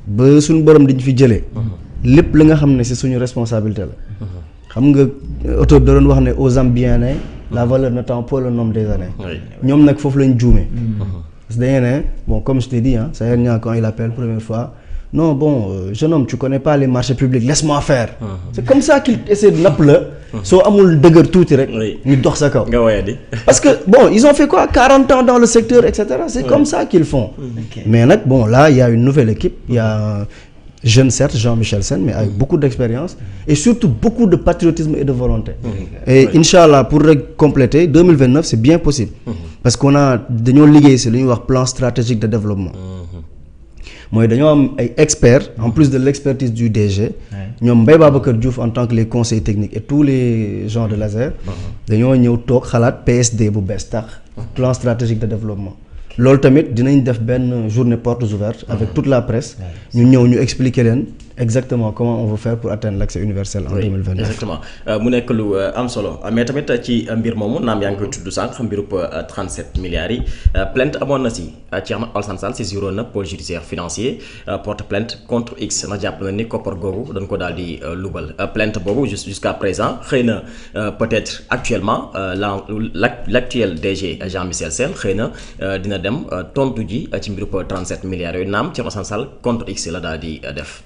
ba suñu borom diñ fi jëlee. lépp li nga xam ne c'est suñu responsabilité la. xam nga auteur da doon wax ne aux Zambiens la valeur n'attend pas le nombre des années. ñoom nag foofu lañ juumee. parce que dañuy ne bon comme je t'ai dit ah Sayer Niang quand il appelle première fois non bon jeune homme tu connais pas les marchés publics laisse-moi faire. c'est comme ça qu'il essaie de napp la. soo amul dëgër tuuti rek. ñu dox sa kaw. nga woyadi. parce que bon ils ont fait quoi 40 ans dans le secteur et cetera c'est comme ça qu'ils font. mais nag bon là il y a une nouvelle équipe il y a un jeune certes Jean-Michel Sène mais avec beaucoup d'expérience et surtout beaucoup de patriotisme et de volonté. et Inch'Allah pour rek compléter 2029 c'est bien possible. parce qu'on a dañoo liggéey ci lu ñuy wax plan stratégique de développement. mooy dañoo am ay experts en plus de l'expertise du DG. ñoom Mbaye Babacar Diouf en tant que les conseils techniques et tous les gens de l'ASER. dañoo ñëw toog xalaat PSD bu bees tax. plan stratégique de développement. loolu tamit dinañ def benn journée portes ouvertes avec toute la presse. ñu ñëw ñu expliquer leen exactement comment on veut faire pour atteindre l'accès universel en 2029. exactement mu nekk lu am solo mais tamit ci mbir moomu naam yaa ngi koy tudd sànq mbirub 37 milliards yi plainte amoon na si Thierno Alassane Sall saisiroon na pôle judiciaire financier porte plainte contre X na jàpp na ni koppar googu dañ ko daal di lubal plainte boobu jusqu'à présent xëy na peut-être actuellement l'actuel DG Jean-Michel Sène xëy na dina dem tontu ji ci mbirub 37 milliards yooyu naam Thierno Alassane Sall contre X la daal di def.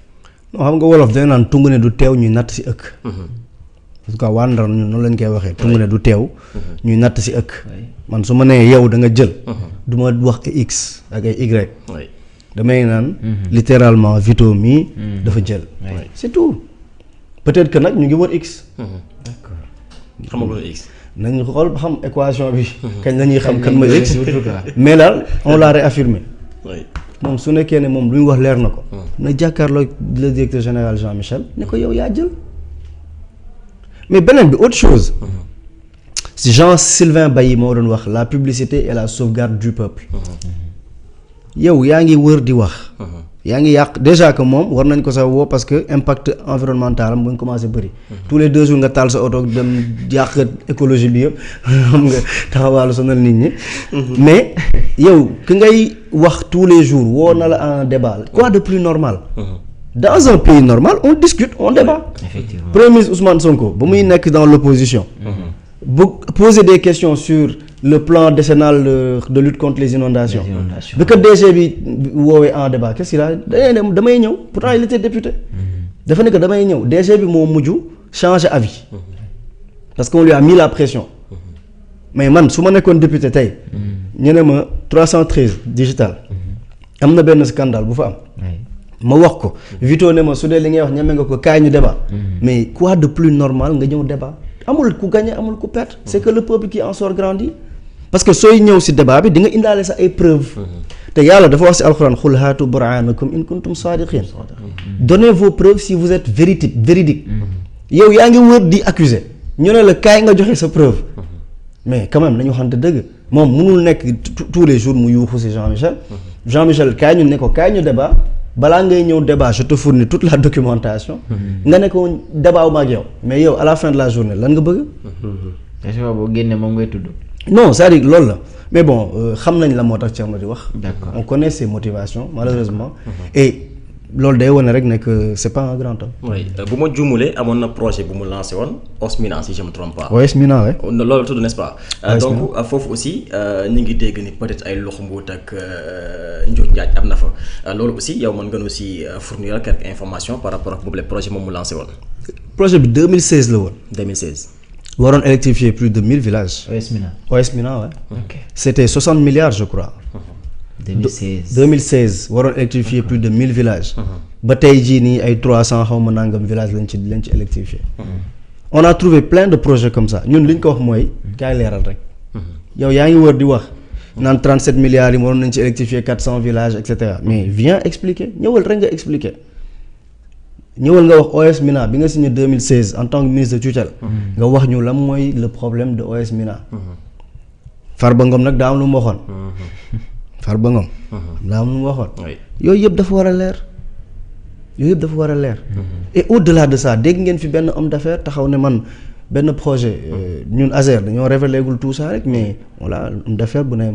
non xam nga wolof dañ naan tungu ne du teew ñuy natt ci ëkk. en tout cas waa Ndar ñun noonu lañ koy waxee. tungu ne du teew ñuy natt ci ëkk. man su ma nee yow da nga jël. du ma wax ay X ak ay Y. damay naan. littéralement Vito mii dafa jël. c'est tout peut-être que nag ñu ngi wër X. d'accord xam nga X. nañ xool xam équation bi. kañ la ñuy xam kan mooy X. mais daal on l'a réaffirmé. moom su nekkee ne moom lu ñu wax leer na ko. na jàkkaarloo le directeur général Jean-Michel ne ko yow yaa jël. mais beneen bi autre chose. si Jean-Sylvain Bailly moo doon wax la publicité et la sauvegarde du peuple. yow yaa ngi wër di wax. yaa ngi yàq déjà que moom war nañ ko sax woo parce que impact environnemental am mu ngi commencé bëri. tous les 2 jours nga taal sa oto dem yàq écologie bi yëpp xam nga taxawaalu sonal nit ñi. mais yow ki ngay wax tous les jours woo na la en débat quoi de plus normal. dans un pays normal on discute on débat. effectivement Premier ministre Ousmane Sonko ba muy nekk dans l'opposition. bu poser des questions sur le plan décennal de lutte contre les inondations. bi ko DG bi woowee en débat qu'est-ce qu'il a damay ñëw pourtant il était député. dafa ne que damay ñëw DG bi moo mujj changer avis. parce qu'on lui a mis la pression. mais man su ma nekkoon député tey. ñu ne ma 313 digital. am na benn scandale bu fa am. ma wax ko. Vito ne ma su dee li ngay wax ñeme nga ko kaay ñu débat. mais quoi de plus normal nga ñëw débat. amul ku gagné amul ku perte. c'est que le peuple qui en sort grandi. parce que sooy ñëw ci débat bi di nga indaale sa ay preuves. te yàlla dafa wax ci alxuraan xul haatu burhanakum in kuntum saadiqin. donnez vos preuves si vous êtes véridique. yow yaa ngi wër di accuser ñu ne la kaay nga joxe sa preuve. mais quand même nañu waxante dëgg moom mënul nekk tous les jours mu yuuxu ci Jean-Michel. Jean-Michel kaay ñu ne ko kaay ñu débat balaa ngay ñëw débat je te fournis toute la documentation. nga ne ko débat wu ma ak yow mais yow à la fin de la journée lan nga bëgg. question boo génnee moom ngay tudd. non c'est-à-dire loolu la mais bon xam nañ la moo tax Thierno di wax. D'accord. On connaît ses motivations malheureusement. Et loolu day wane rek ne que c'est pas un grand homme. oui bu ma juumulee amoon na projet bu mu lancé woon Osmina si je me trompe pas. OS Mina ouais. loolu tudd n'est-ce pas. OS donc foofu aussi ñu ngi dégg ni peut-être ay loxo mbuut ak njuuj njaaj am na fa loolu aussi yow mën nga aussi fournir quelques informations par rapport ak boobu le projet moom mu lancé woon. Projet bi 2016 la woon. 2016. waroon électrifier plus de 1000 villages. OS Mina. OS Mina ouais. ok C'était 60 milliards je crois. 2016. 2016 waroon électrifier plus de 1000 villages. ba tey jii nii ay 300 xaw ma nangam villages lañ ci électrifier. On a trouvé plein de projets comme ça ñun li ñu ko wax mooy. kaay leeral rek. yow yaa ngi wër di wax. naan 37 milliards yi waroon nañ ci électrifier 400 villages et cetera mais viens expliquer ñëwal rek nga expliquer. ñëwal nga wax OS Mina bi nga signé 2016 en tant que ministre de tutelle. nga wax ñu lan mooy le problème de OS Mina. Farba Ngom nag daa am lu mu waxoon. Farba Ngom. daa am lu mu waxoon. yooyu yëpp dafa war a leer. Et au-delà de ça dégg ngeen fi benn homme d'affaires taxaw ne man benn projet ñun ASER dañoo révélé gul tout ça rek mais voilà homme d'affaires bu ne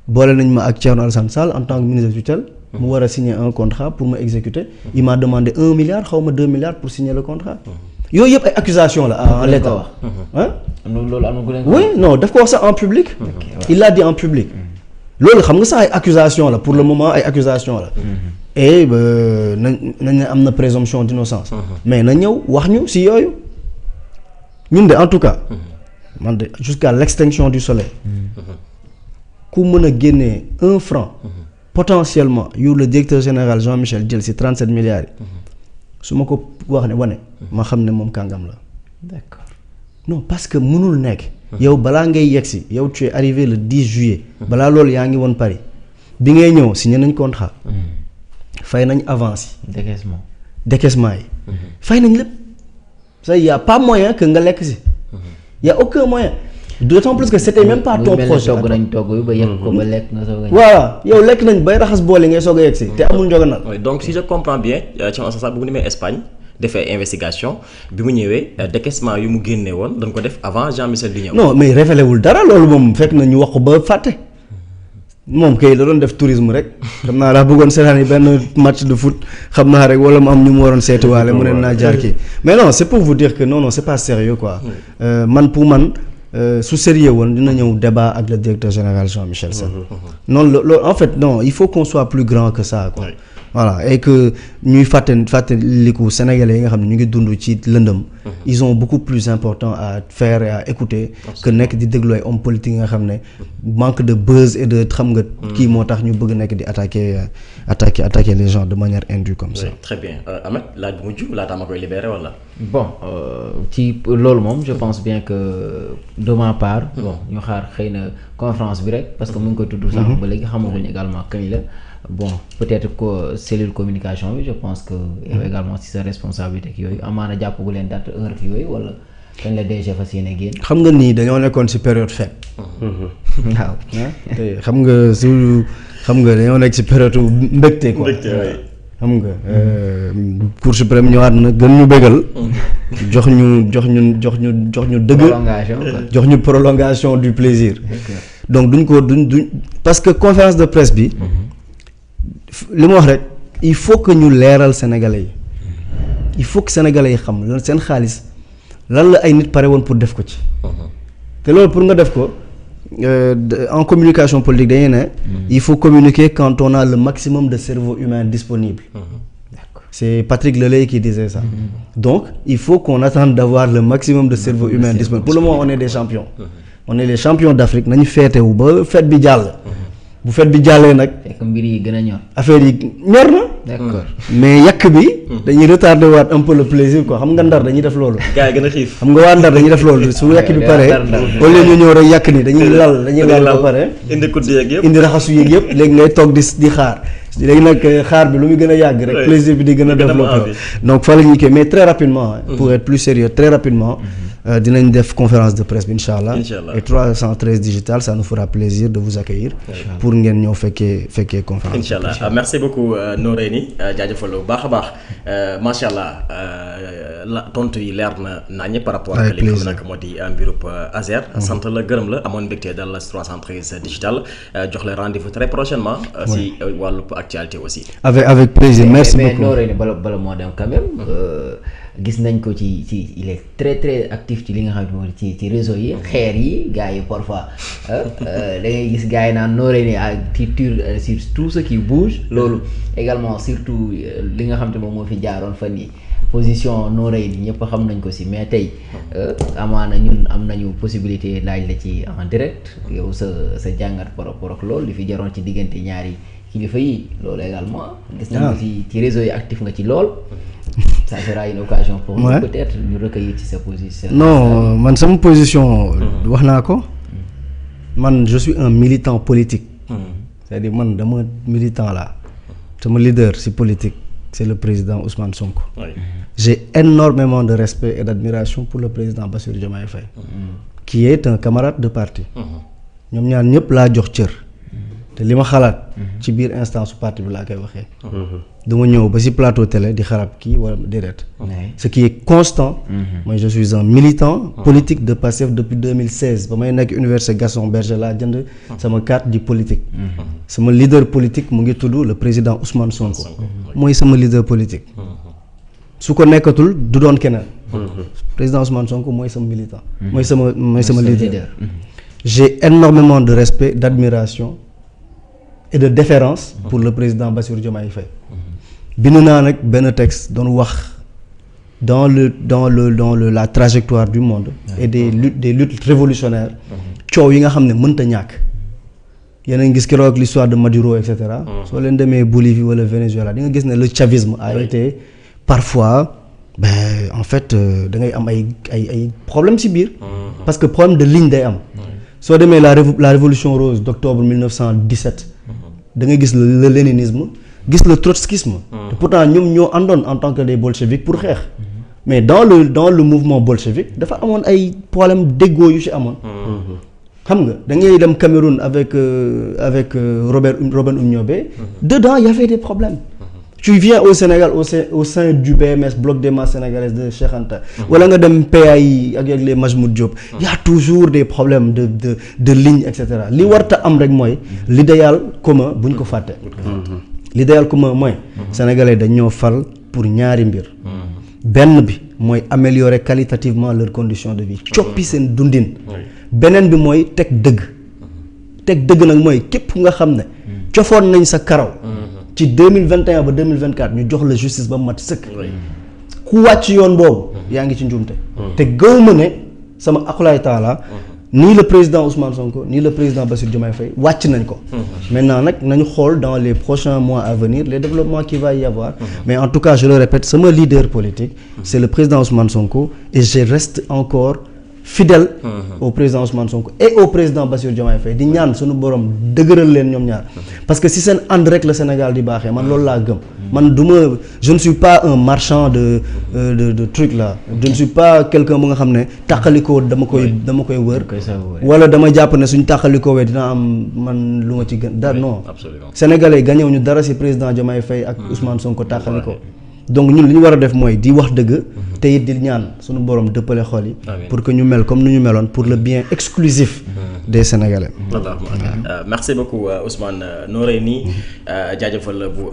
boole nañ ma ak Thierno Alassane Sall en tant que ministre de tutelle. mu war a signer un contrat pour ma exécuter. Il m'a demandé 1 milliard xaw ma 2 milliards pour signer le contrat. yooyu yëpp ay accusations la en l'état. am na loolu am na ku leen ko oui non daf ko wax sax en public. Il l'a dit en public. loolu xam nga sax ay accusations la pour le moment ay accusations la. Et nañ ne am na présomption d'innocence. mais na ñëw wax ñu si yooyu. ñun de en tout cas. man de jusqu'à l'extinction du soleil. ku mën a génnee 1 franc. potentiellement yu le directeur général Jean-Michel jël si 37 milliards yi. su ma ko wax ne wane. ma xam ne moom kàngam la. d'accord. non parce que mënul nekk. yow balaa ngay yegsi yow tu es arrivé le 10 juillet. balaa loolu yaa ngi woon Paris. bi ngay ñëw signé nañ contrat. fay nañ avance yi. décaissement yi. fay nañ lépp. ça y a pas moyen que nga lekk si. y a aucun moyen. d'autant plus que c'était même pas ton projet. togg nañ togg ba yegg ko ba lekk nga soog a. voilà yow lekk nañ bay raxas boole ngay soog a yegg si. te amul njoganal. donc si je comprends bien Thierno Alassane Sall bu mu demee Espagne defee investigation bi mu ñëwee décaissement yu mu génnee woon dañ ko def avant Jean-Michel di ñëw. non mais révélé wul dara loolu moom fekk na ñu wax ko ba fàtte. moom kay da doon def tourisme rek xam naa daa bëggoon seetaan yi benn match de foot xam naa rek wala mu am ñu mu waroon seetiwaale mu ne naa jaar kii mais non c'est pour vous dire que non c'est pas sérieux quoi. man pour man su sérieux woon dina ñëw débat ak le directeur général Jean-Michel Sall. noonu loolu en fait non il faut qu'on soit plus grand que ça quoi. voilà et que ñuy fàttaliku Sénégalais yi nga xam ne ñu ngi dund ci lëndëm. ils ont beaucoup plus important à faire et à écouter. que nekk di déglu ay hommes politiques yi nga xam ne manque de buzz et de xam nga. kii moo tax ñu bëgg nekk di attaquer les gens de manière indue comme ça. très bien Ahmed laaj bu mujj laataa ma koy libérer wala. bon ci loolu moom je pense bien que de ma part. bon ñu xaar xëy na conférence bi rek parce que mu ngi koy tudd sax ba léegi xamaguñ également kañ la. bon peut-être que cellule communication bi je pense que yow également si sa responsabilité ak yooyu amaana jàppagu leen date heure ak yooyu wala kañ la DG fas yéene génn. xam nga nii dañoo nekkoon ci période fête. waaw. te xam nga dañoo nekk ci période mbégte quoi. xam nga Cour suprême ñëwaat na gën ñu bégal. jox ñu dëgg. jox ñu prolongation du plaisir. donc duñ parce que conférence de presse bi. li ma wax rek il faut que ñu leeral sénégalais yi il faut que sénégalais yi xam lan seen xaalis lan la ay nit pare woon pour def ko ci. te loolu pour nga def ko en communication politique dañuy ne. il faut communiquer quand on a le maximum de cerveau humain disponible. C'est Patrick Lelay qui disait ça. Donc il faut qu'on attende d'avoir le maximum de cerveau humain disponible. Pour le moment on est des champions. On est les champions d'Afrique nañu feete wu ba fête bi jàll. bu fête bi jàllee nag. fekk mbir yi gën a ñor. affaire yi ñor na. d'accord mais yàq bi. dañuy retarder waat un peu le plaisir quoi xam nga ndar dañuy def loolu. gars yi gën a xiif. xam nga waa ndar dañuy def loolu su yàq bi paree. au lieu ñu ñëw rek yàq ni dañuy lal ba pare. indi kudd yeeg yëpp indi raxasu yeeg yëpp léegi ngay toog di xaar léegi nag xaar bi lu muy gën a yàgg rek plaisir bi di gën a développé donc fa la ñuy kii mais très rapidement pour être plus sérieux très rapidement dinañ def conférence de presse bi incha allah et 313 digital ça nous fera plaisir de vous accueillir pour ngeen ñëw fekkee conférence incha allah merci beaucoup Noreyni jaajëfal bu baax a baax macha allah la tontu yi leer na naññ par rapport ak li nga xam ne nag moo di mbirub Azer sant la gërëm la amoon mbégte dal la 313 digital jox la rendez-vous très prochainement si wàllu actualité aussi avec plaisir merci beaucoup mais Noreyni bala moo dem quand même gis nañ ko ci il est très très actif ci li nga xam ne moom ci réseau yi xeer yi gars yi parfois da ngay gis gars yi naan Noreyni sur tout ce qui bouge loolu également surtout li nga xam ne moom moo fi jaaroon fan yi position Noreyni ñëpp xam nañ ko si mais tey amaana ñun am nañu possibilité laaj la ci en direct yow sa jàngat par rapport ak loolu li fi jaroon ci diggante ñaari kilifa yi loolu également gis nañ ko ci réseau yi actif nga ci lool ça sera une occasion pour nous peut-être ñu recueillir ci sa position. non man sama position wax naa ko man je suis un militant politique c'est-à-dire man dama militant là sama leader ci politique c'est le président Ousmane Sonko. J'ai énormément de respect et d'admiration pour le président Bassirou Diomaye Faye qui est un camarade de parti ñoom ñaar ñëpp laa jox cër te li ma xalaat ci biir instance su parti bi laa koy waxee du ma ñëw ba ci plateau télé di xarab kii wala déedéet ce qui est constant moi je suis un militant politique de Pastef depuis 2016 ba may nekk université Gaston Berger laa jënd sama carte di politique sama leader politique mu ngi tudd le président Ousmane Sonko mooy sama leader politique su ko nekkatul du doon keneen président Ousmane Sonko mooy sama militant mooy sama leader j'ai énormément de respect d'admiration et de déférence pour le président Bassirou Diomaye Faye bind naa nag benn texte doon wax dans la trajectoire du monde et des luttes révolutionnaires coow yi nga xam ne mënta ñàkk yéen a ngi gis keroog l'histoire de Maduro et cetera soo leen demee Bolivie wala Venezuela di nga gis ne le chavisme a été parfois en fait da ngay am ay problème ci biir parce que problème de ligne day am soo demee la révolution rose d'octobre 1917 da ngay gis le léninisme gis le trotskisme te pourtant ñoom ñoo àndoon en tant que des bolcheviks pour xeex mais dans le mouvement bolchevique dafa amoon ay problème déggoo yu ci amoon xam nga da ngay dem Cameroun avec Robert Ouniobé dedans il y avait des problèmes tu viens au Sénégal au sein du BMS bloc des masses sénégalaises de Cheikh Anta wala nga dem PAI ak les Majmout Diop il y a toujours des problèmes de ligne et cetera li warta am rek mooy l'idéal commun bu ñu ko fàtte l'idéal commun mooy sénégalais dañoo fal pour ñaari mbir benn bi mooy améliorer qualitativement leurs conditions de vie coppi seen dundin beneen bi mooy teg dëgg nag mooy képp nga xam ne cofoon nañ sa karaw ci 2021 ba 2024 ñu jox la justice ba mat sëkk ku wàcc yoon boobu yaa ngi ci njuumte te gëwuma ne sama akulaay taala ni le président Ousmane Sonko ni le président Bassirou Diomaye Faye wàcc nañ ko maintenant nag nañu xool dans les prochains mois à venir les développements qu'il va y avoir mais en tout cas je le répète sama leader politique c'est le président Ousmane Sonko et je reste encore fidèle au président Ousmane Sonko et au président Bassirou Diomaye Faye di ñaan suñu borom dëgëral leen ñoom ñaar parce que si seen ànd rek la Sénégal di baaxee man loolu laa gëm man je ne suis pas un marchand de trucs là je ne suis pas quelqu'un bu nga xam ne tàqalikoo dama koy wër wala dama jàpp ne suñ tàqalikoowee dina am man lu ma ci gën non sénégalais gañew ñu dara si président Diomaye Faye ak Ousmane Sonko tàqalikoo donc ñun li ñu war a def mooy di wax dëgg te it di ñaan suñu borom dëppale xol yi pour que ñu mel comme ni ñu meloon pour le bien exclusif des Sénégalais. merci beaucoup Ousmane Noreyni jaajëfal bu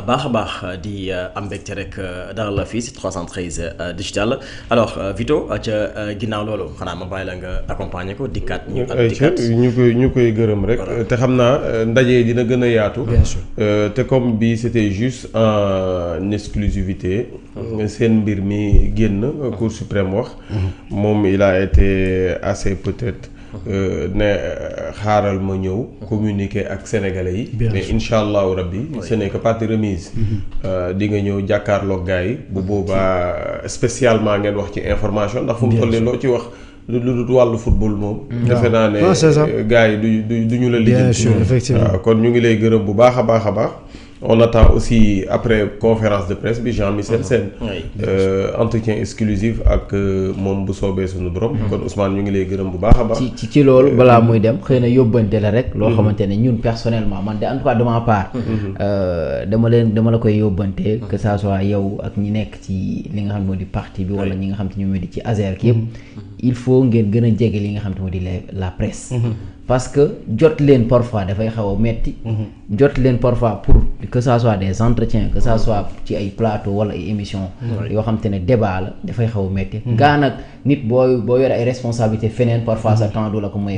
baax a baax di am mbégte rek dalal la fii si 313 digital alors Vito ca ginnaaw loolu xanaa ma bàyyi la nga accompagner ko dikkaat ñu koy gërëm rek te xam naa ndaje dina gën a yaatu. bien sûr te comme bi c'était juste en exclusivité seen mbir mi génn Cour suprême wax moom il a été assez peut-être ne xaaral ma ñëw communiquer ak sénégalais yi mais incha allahu rabbi ce n'est que partie remise di nga ñëw jàkkaarloog gars yi bu boobaa spécialement ngeen wax ci information ndax fu mu toll loo ci wax lu dul wàllu football moom defe naa ne gars yi du ñu la liggéey bien sûr effectivement waaw kon ñu ngi lay gërëm bu baax a baax on attend aussi après conférence de presse bi Jean-Michel Sène entretien exclusif ak moom bu soobee suñu borom. kon Ousmane ñu ngi lay gërëm bu baax a baax. ci loolu balaa muy dem xëy na yóbbante la rek. loo xamante ne ñun personnellement man de en tout cas de ma part. dama la koy yóbbante que ça soit yow ak ñi nekk ci li nga xam ne moo di parti bi wala ñi nga xam te ñoom di ci ASER ki yëpp. il faut ngeen gën a jege li nga xam te moo di la presse. parce que jot leen parfois dafay xaw a metti jot leen parfois pour que ça soit des entretiens que ça soit ci ay plateau wala ay émissions yoo xam te ne débat la dafay xaw a metti gaa nag nit boo yore ay responsabilités feneen parfois sa temps du la ko moy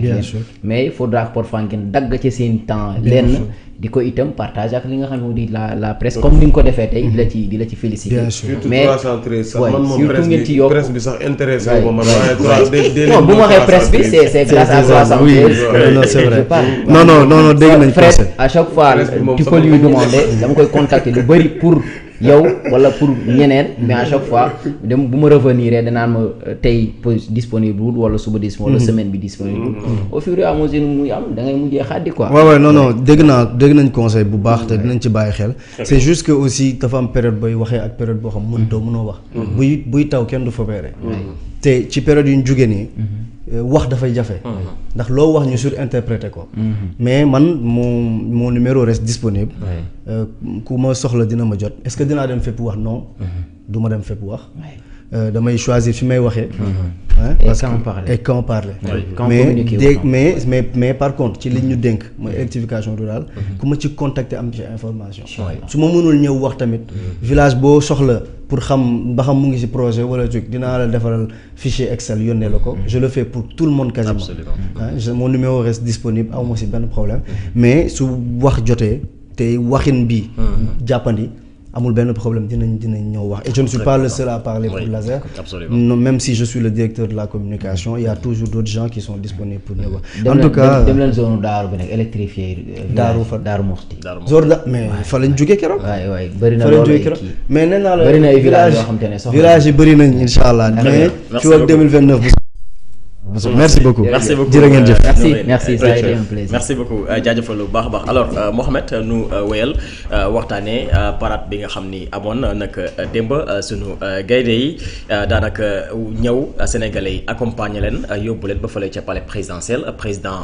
mais il faudra que parfois ngeen dagg ci seen temps lenn di ko itam partage ak li nga xam ne di la presse comme ni nga ko defee tey di la ci féliciter mais surtout ngeen ci yokk presse bi sax intéressé wu ma non bu ma waxee presse bi c'est grâce à 313 non c'est vrai non dégg nañ Fred à chaque fois tu peux lui demander dama koy contacter lu bari pour yow wala pour ñeneen mais à chaque fois dem bu ma revenir danaan ma tey disponible wala suba disponible wala semaine bi disponible au fur et à mesure muy am da ngay mujjee xaddi quoi. waaw non dégg nañ conseil bu baax te dinañ ci bàyyi xel. c'est juste que aussi dafa am période booy waxee ak période boo xam mënoo wax. buy taw kenn du fobeere. te ci période yu ñu jugee nii. wax dafay jafe. ndax loo wax ñu surinterpréter ko. mais man mon numéro reste disponible. ku ma soxla dina ma jot est-ce que dinaa dem fépp wax non. du ma dem fépp wax. damay choisir fi may waxee. et quand parler. mais par contre ci li ñu dénk mooy électrification rurale. ku ma ci contacter am ci information. su ma mënul ñëw wax tamit. village boo soxla pour xam ba xam mu ngi ci projet wala truc dinaa la defaral fichier Excel yónnee la ko. je le fais pour tout le monde quasiment. mon numéro reste disponible aw ma ci benn problème. mais su wax jotee te waxin bi jàppandi. amul benn problème dinañ ñëw wax et je ne suis pas le seul à parler pour l'ASER. Non, même si je suis le directeur de la communication il y a toujours d'autres gens qui sont disponibles pour ñëw wax. en tout cas dem leen zone Daaru bi nag électrifié. Daaru Muxti. zone da mais fa lañ jógee keroog. waay bëri na loolu ay kii mais nee naa la bëri na ay villages yoo xam te ne soxla village yi bëri nañ incha allah. mais fii ak 2029. merci beaucoup jërë ngeen jëf. merci ça a été un plaisir. merci beaucoup jaajëfal bu baax a baax alors Mohamed nu wéyal waxtaanee parade bi nga xam ni amoon nag démb sunu gaynde yi daanaka ñëw sénégalais yi accompagner leen yóbbu leen ba fële ca palais présidentiel président.